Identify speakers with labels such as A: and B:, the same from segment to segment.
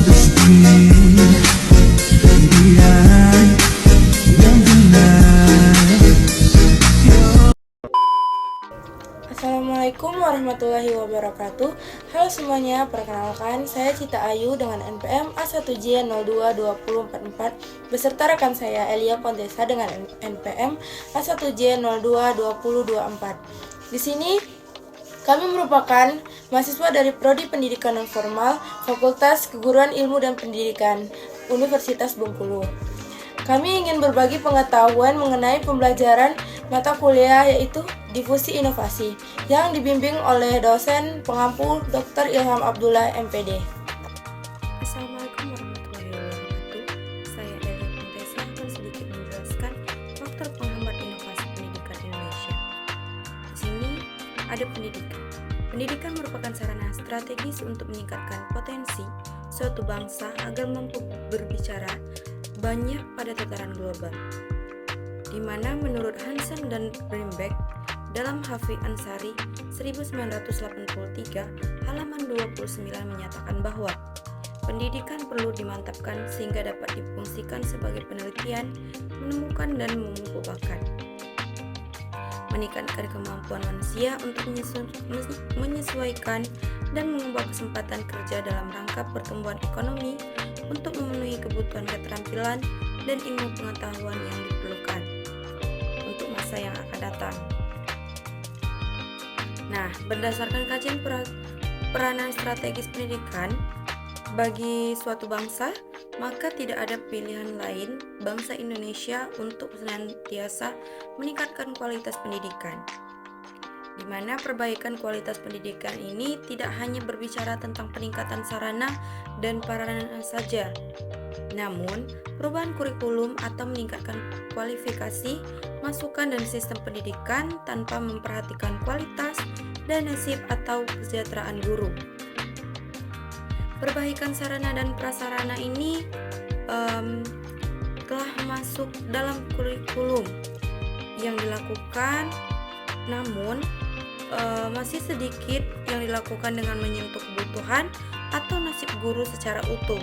A: the street, pilihan yang benar.
B: Assalamualaikum warahmatullahi wabarakatuh. Halo semuanya, perkenalkan saya Cita Ayu dengan NPM A1J022044 beserta rekan saya Elia Kontesa dengan NPM A1J022024. Di sini kami merupakan mahasiswa dari Prodi Pendidikan Nonformal Fakultas Keguruan Ilmu dan Pendidikan Universitas Bengkulu. Kami ingin berbagi pengetahuan mengenai pembelajaran mata kuliah yaitu Difusi Inovasi yang dibimbing oleh dosen pengampu Dr. Ilham Abdullah MPD.
C: Assalamualaikum warahmatullahi wabarakatuh. Saya Elia Kontesa akan sedikit menjelaskan faktor penghambat inovasi pendidikan Indonesia. Di sini ada pendidikan. Pendidikan merupakan sarana strategis untuk meningkatkan potensi suatu bangsa agar mampu berbicara banyak pada tataran global, di mana menurut Hansen dan Brimbeck dalam Hafiz Ansari 1983 halaman 29 menyatakan bahwa pendidikan perlu dimantapkan sehingga dapat difungsikan sebagai penelitian, menemukan dan mengumpulkan, meningkatkan kemampuan manusia untuk menyesuaikan dan mengubah kesempatan kerja dalam rangka pertumbuhan ekonomi untuk memenuhi kebutuhan keterampilan dan ilmu pengetahuan yang diperlukan untuk masa yang akan datang. Nah, berdasarkan kajian peranan strategis pendidikan bagi suatu bangsa, maka tidak ada pilihan lain bangsa Indonesia untuk senantiasa meningkatkan kualitas pendidikan, di mana perbaikan kualitas pendidikan ini tidak hanya berbicara tentang peningkatan sarana dan prasarana saja, namun perubahan kurikulum atau meningkatkan kualifikasi, masukan dan sistem pendidikan tanpa memperhatikan kualitas dan nasib atau kesejahteraan guru. Perbaikan sarana dan prasarana ini telah masuk dalam kurikulum yang dilakukan, namun masih sedikit yang dilakukan dengan menyentuh kebutuhan atau nasib guru secara utuh.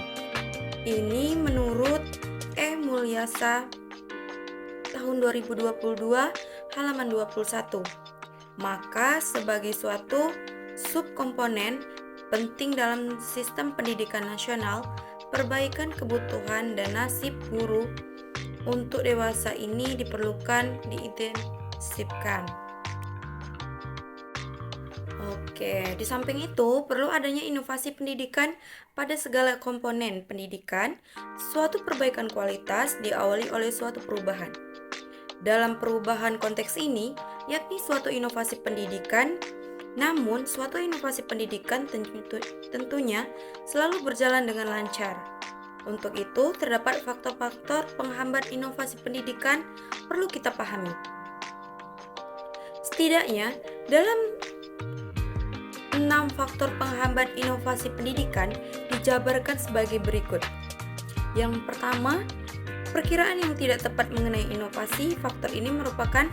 C: Ini menurut E. Mulyasa tahun 2022 halaman 21. Maka sebagai suatu subkomponen penting dalam sistem pendidikan nasional, perbaikan kebutuhan dan nasib guru untuk dewasa ini diperlukan diintensifkan. Oke, di samping itu perlu adanya inovasi pendidikan pada segala komponen pendidikan. Suatu perbaikan kualitas diawali oleh suatu perubahan. Dalam perubahan konteks ini, yakni suatu inovasi pendidikan, namun suatu inovasi pendidikan tentunya selalu berjalan dengan lancar. Untuk itu, terdapat faktor-faktor penghambat inovasi pendidikan perlu kita pahami. Setidaknya, dalam 6 faktor penghambat inovasi pendidikan dijabarkan sebagai berikut. Yang pertama, perkiraan yang tidak tepat mengenai inovasi. Faktor ini merupakan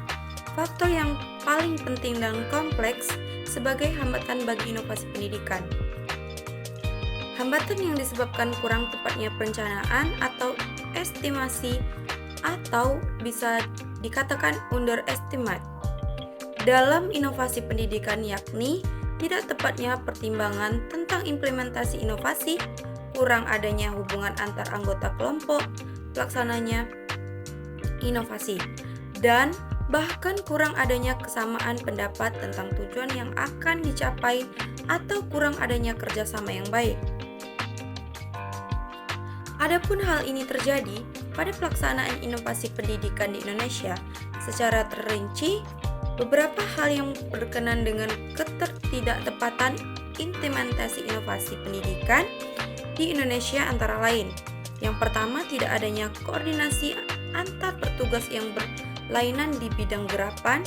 C: faktor yang paling penting dan kompleks sebagai hambatan bagi inovasi pendidikan. Hambatan yang disebabkan kurang tepatnya perencanaan atau estimasi atau bisa dikatakan underestimate dalam inovasi pendidikan, yakni tidak tepatnya pertimbangan tentang implementasi inovasi, kurang adanya hubungan antar anggota kelompok pelaksananya inovasi, dan bahkan kurang adanya kesamaan pendapat tentang tujuan yang akan dicapai atau kurang adanya kerjasama yang baik. Adapun hal ini terjadi pada pelaksanaan inovasi pendidikan di Indonesia secara terrinci, beberapa hal yang berkenaan dengan ketidaktepatan implementasi inovasi pendidikan di Indonesia antara lain. Yang pertama, tidak adanya koordinasi antar petugas yang berlainan di bidang gerapan.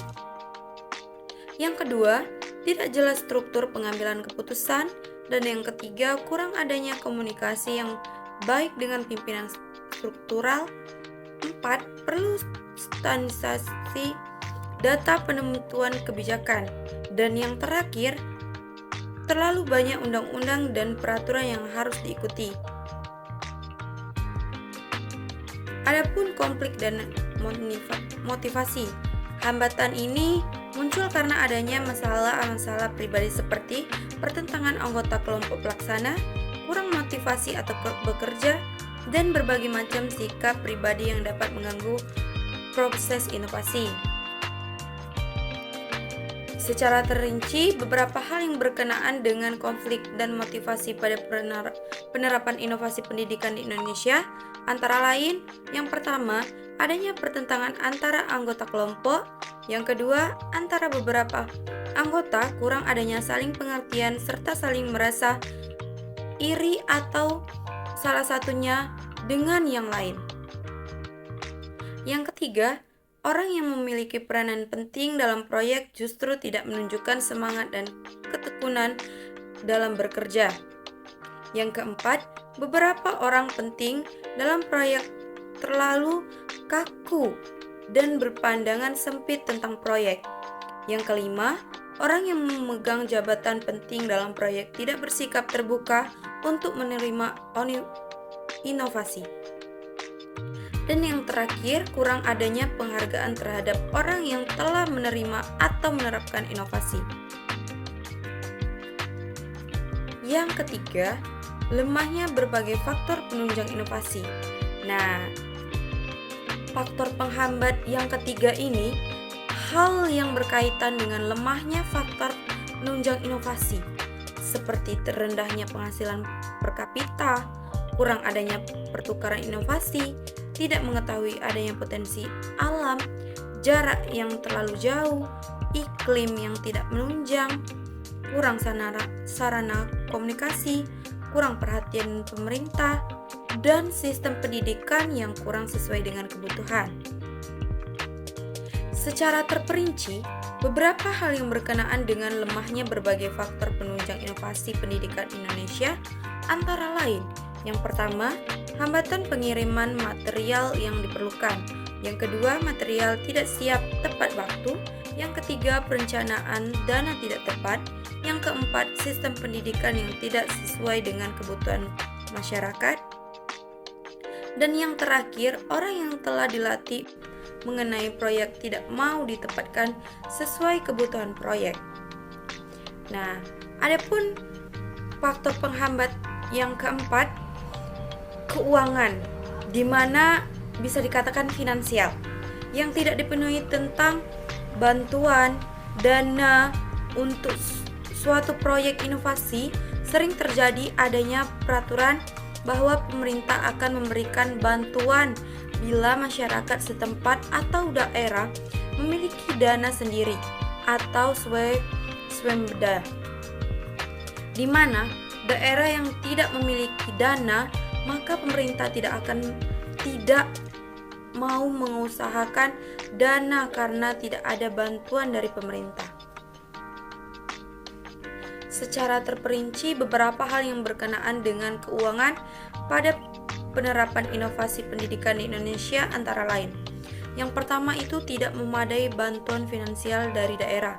C: Yang kedua, tidak jelas struktur pengambilan keputusan. Dan yang ketiga, kurang adanya komunikasi yang baik dengan pimpinan struktural. 4. Perlu standarisasi data penentuan kebijakan. Dan yang terakhir, terlalu banyak undang-undang dan peraturan yang harus diikuti. Adapun konflik dan motivasi, hambatan ini muncul karena adanya masalah-masalah pribadi seperti pertentangan anggota kelompok pelaksana, kurang motivasi atau bekerja, dan berbagai macam sikap pribadi yang dapat mengganggu proses inovasi. Secara terinci, beberapa hal yang berkenaan dengan konflik dan motivasi pada penerapan inovasi pendidikan di Indonesia antara lain, yang pertama, adanya pertentangan antara anggota kelompok, yang kedua, antara beberapa anggota kurang adanya saling pengertian serta saling merasa iri atau salah satunya dengan yang lain. Yang ketiga, orang yang memiliki peranan penting dalam proyek justru tidak menunjukkan semangat dan ketekunan dalam bekerja. Yang keempat, beberapa orang penting dalam proyek terlalu kaku dan berpandangan sempit tentang proyek. Yang kelima, orang yang memegang jabatan penting dalam proyek tidak bersikap terbuka untuk menerima inovasi. Dan yang terakhir, kurang adanya penghargaan terhadap orang yang telah menerima atau menerapkan inovasi. Yang ketiga, lemahnya berbagai faktor penunjang inovasi. Nah, faktor penghambat yang ketiga ini, hal yang berkaitan dengan lemahnya faktor penunjang inovasi, seperti terendahnya penghasilan per kapita, kurang adanya pertukaran inovasi, tidak mengetahui adanya potensi alam, jarak yang terlalu jauh, iklim yang tidak menunjang, kurang sarana komunikasi, kurang perhatian pemerintah, dan sistem pendidikan yang kurang sesuai dengan kebutuhan. Secara terperinci, beberapa hal yang berkenaan dengan lemahnya berbagai faktor penunjang inovasi pendidikan Indonesia antara lain, yang pertama, hambatan pengiriman material yang diperlukan. Yang kedua, material tidak siap tepat waktu. Yang ketiga, perencanaan dana tidak tepat. Yang keempat, sistem pendidikan yang tidak sesuai dengan kebutuhan masyarakat. Dan yang terakhir, orang yang telah dilatih mengenai proyek tidak mau ditempatkan sesuai kebutuhan proyek. Nah, adapun faktor penghambat yang keempat, keuangan, di mana bisa dikatakan finansial, yang tidak dipenuhi tentang bantuan dana untuk suatu proyek inovasi. Sering terjadi adanya peraturan bahwa pemerintah akan memberikan bantuan bila masyarakat setempat atau daerah memiliki dana sendiri atau swembada, di mana daerah yang tidak memiliki dana, maka pemerintah tidak mau mengusahakan dana karena tidak ada bantuan dari pemerintah. Secara terperinci, beberapa hal yang berkenaan dengan keuangan pada penerapan inovasi pendidikan di Indonesia antara lain. Yang pertama itu tidak memadai bantuan finansial dari daerah.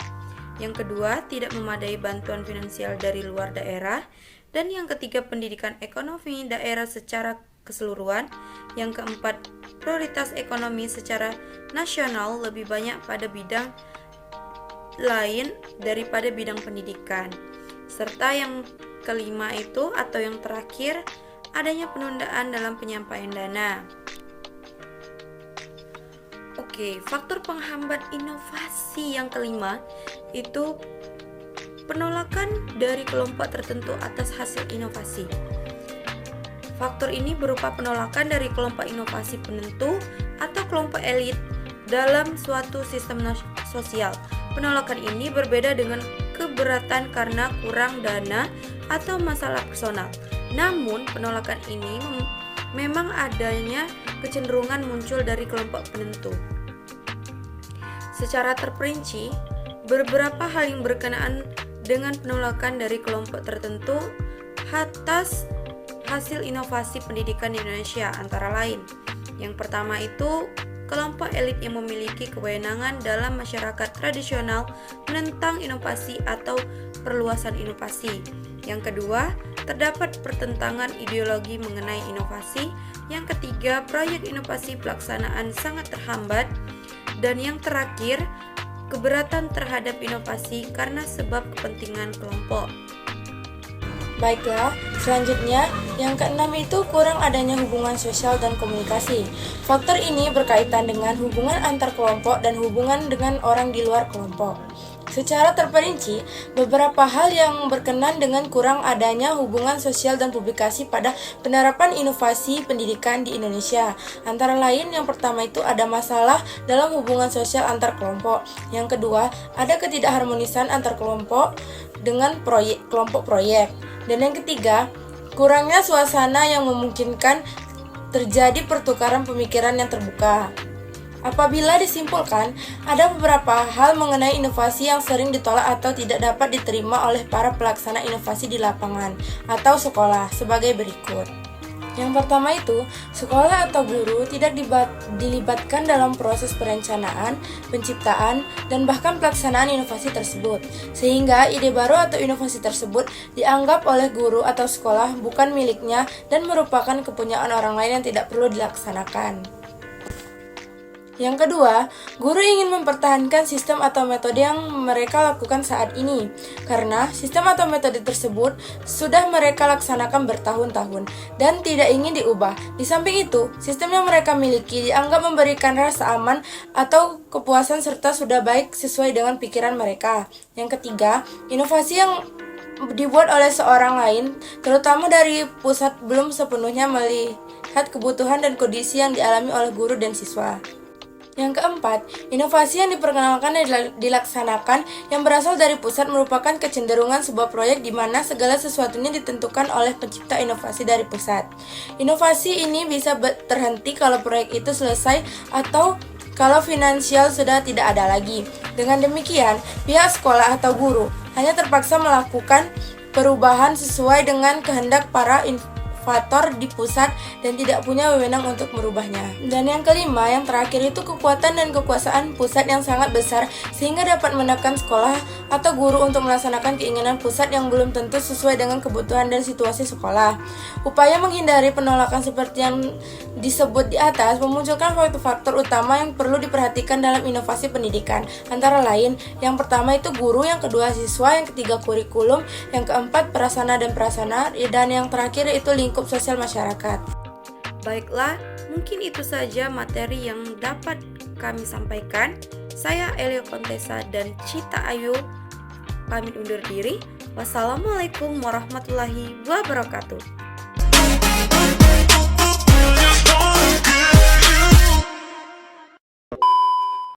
C: Yang kedua, tidak memadai bantuan finansial dari luar daerah. Dan yang ketiga, pendidikan ekonomi daerah secara keseluruhan. Yang keempat, prioritas ekonomi secara nasional lebih banyak pada bidang lain daripada bidang pendidikan. Serta yang kelima itu atau yang terakhir, adanya penundaan dalam penyampaian dana. Oke, faktor penghambat inovasi yang kelima itu penolakan dari kelompok tertentu atas hasil inovasi. Faktor ini berupa penolakan dari kelompok inovasi penentu atau kelompok elit dalam suatu sistem sosial. Penolakan ini berbeda dengan keberatan karena kurang dana atau masalah personal. Namun, penolakan ini memang adanya kecenderungan muncul dari kelompok penentu. Secara terperinci, beberapa hal yang berkenaan dengan penolakan dari kelompok tertentu atas hasil inovasi pendidikan di Indonesia antara lain. Yang pertama itu kelompok elit yang memiliki kewenangan dalam masyarakat tradisional menentang inovasi atau perluasan inovasi. Yang kedua, terdapat pertentangan ideologi mengenai inovasi. Yang ketiga, proyek inovasi pelaksanaan sangat terhambat. Dan yang terakhir, keberatan terhadap inovasi karena sebab kepentingan kelompok.
B: Baiklah, selanjutnya yang keenam itu kurang adanya hubungan sosial dan komunikasi. Faktor ini berkaitan dengan hubungan antar kelompok dan hubungan dengan orang di luar kelompok. Secara terperinci, beberapa hal yang berkenan dengan kurang adanya hubungan sosial dan publikasi pada penerapan inovasi pendidikan di Indonesia. Antara lain, yang pertama itu ada masalah dalam hubungan sosial antar kelompok. Yang kedua, ada ketidakharmonisan antar kelompok dengan kelompok proyek. Dan yang ketiga, kurangnya suasana yang memungkinkan terjadi pertukaran pemikiran yang terbuka. Apabila disimpulkan, ada beberapa hal mengenai inovasi yang sering ditolak atau tidak dapat diterima oleh para pelaksana inovasi di lapangan atau sekolah sebagai berikut. Yang pertama itu, sekolah atau guru tidak dilibatkan dalam proses perencanaan, penciptaan, dan bahkan pelaksanaan inovasi tersebut. Sehingga ide baru atau inovasi tersebut dianggap oleh guru atau sekolah bukan miliknya dan merupakan kepunyaan orang lain yang tidak perlu dilaksanakan. Yang kedua, guru ingin mempertahankan sistem atau metode yang mereka lakukan saat ini, karena sistem atau metode tersebut sudah mereka laksanakan bertahun-tahun dan tidak ingin diubah. Di samping itu, sistem yang mereka miliki dianggap memberikan rasa aman atau kepuasan serta sudah baik sesuai dengan pikiran mereka. Yang ketiga, inovasi yang dibuat oleh seorang lain, terutama dari pusat, belum sepenuhnya melihat kebutuhan dan kondisi yang dialami oleh guru dan siswa. Yang keempat, inovasi yang diperkenalkan dan dilaksanakan yang berasal dari pusat merupakan kecenderungan sebuah proyek di mana segala sesuatunya ditentukan oleh pencipta inovasi dari pusat. Inovasi ini bisa terhenti kalau proyek itu selesai atau kalau finansial sudah tidak ada lagi. Dengan demikian, pihak sekolah atau guru hanya terpaksa melakukan perubahan sesuai dengan kehendak para inovator di pusat dan tidak punya wewenang untuk merubahnya. Dan yang kelima, yang terakhir itu kekuatan dan kekuasaan pusat yang sangat besar sehingga dapat menekan sekolah atau guru untuk melaksanakan keinginan pusat yang belum tentu sesuai dengan kebutuhan dan situasi sekolah. Upaya menghindari penolakan seperti yang disebut di atas memunculkan faktor-faktor utama yang perlu diperhatikan dalam inovasi pendidikan. Antara lain, yang pertama itu guru, yang kedua siswa, yang ketiga kurikulum, yang keempat prasarana dan prasarana, dan yang terakhir itu lingkup sosial masyarakat.
C: Baiklah, mungkin itu saja materi yang dapat kami sampaikan. Saya Elio Kontesa dan Cita Ayu pamit undur diri. Wassalamualaikum warahmatullahi wabarakatuh.